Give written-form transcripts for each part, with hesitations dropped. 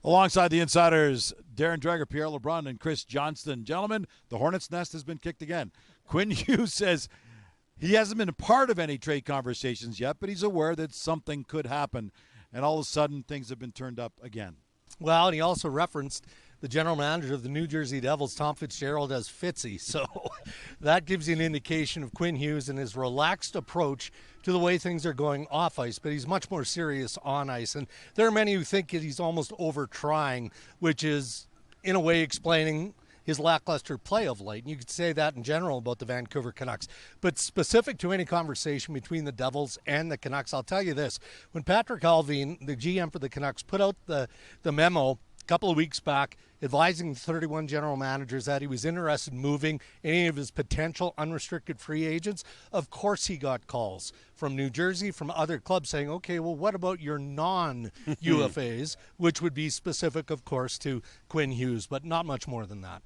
Alongside the Insiders, Darren Dreger, Pierre LeBrun, and Chris Johnston. Gentlemen, the Hornets' nest has been kicked again. Quinn Hughes says he hasn't been a part of any trade conversations yet, but he's aware that something could happen. And all of a sudden, things have been turned up again. Well, and he also referenced the general manager of the New Jersey Devils, Tom Fitzgerald, as Fitzy. So that gives you an indication of Quinn Hughes and his relaxed approach to the way things are going off ice, but he's much more serious on ice. And there are many who think that he's almost over-trying, which is, in a way, explaining his lackluster play of late. And you could say that in general about the Vancouver Canucks. But specific to any conversation between the Devils and the Canucks, I'll tell you this. When Patrick Allvin, the GM for the Canucks, put out the memo a couple of weeks back advising 31 general managers that he was interested in moving any of his potential unrestricted free agents, of course he got calls from New Jersey, from other clubs saying, okay, well, what about your non-UFAs, which would be specific, of course, to Quinn Hughes, but not much more than that.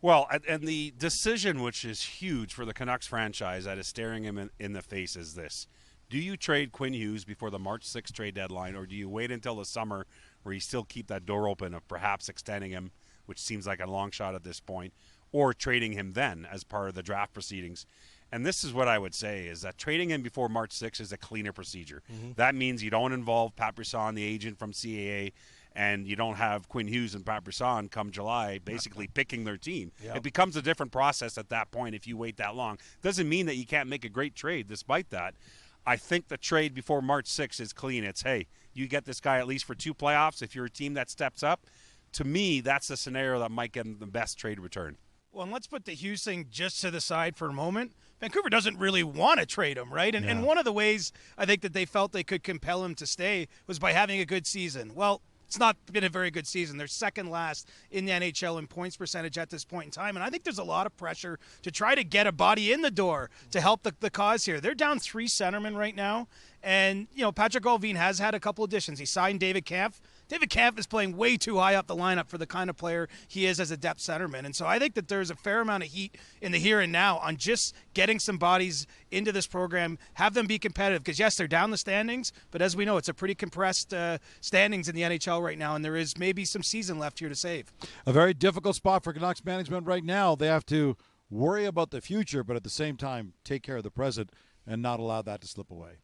Well, and the decision, which is huge for the Canucks franchise that is staring him in the face, is this. Do you trade Quinn Hughes before the March 6th trade deadline, or do you wait until the summer where you still keep that door open of perhaps extending him, which seems like a long shot at this point, or trading him then as part of the draft proceedings? And this is what I would say, is that trading him before March 6th is a cleaner procedure. Mm-hmm. That means you don't involve Pat Brisson, the agent from CAA, and you don't have Quinn Hughes and Pat Brisson come July basically picking their team. Yep. It becomes a different process at that point if you wait that long. Doesn't mean that you can't make a great trade despite that. I think the trade before March 6th is clean. It's, hey, you get this guy at least for 2 playoffs if you're a team that steps up. To me, that's the scenario that might get the best trade return. Well, and let's put the Hughes thing just to the side for a moment. Vancouver doesn't really want to trade him, right? And one of the ways I think that they felt they could compel him to stay was by having a good season. Well, it's not been a very good season. They're second last in the NHL in points percentage at this point in time. And I think there's a lot of pressure to try to get a body in the door to help the cause here. They're down 3 centermen right now. And, Patrick Allvin has had a couple additions. He signed David Kampf. David Kampf is playing way too high up the lineup for the kind of player he is as a depth centerman. And so I think that there's a fair amount of heat in the here and now on just getting some bodies into this program, have them be competitive. Because, yes, they're down the standings, but as we know, it's a pretty compressed standings in the NHL right now, and there is maybe some season left here to save. A very difficult spot for Canucks management right now. They have to worry about the future, but at the same time take care of the present and not allow that to slip away.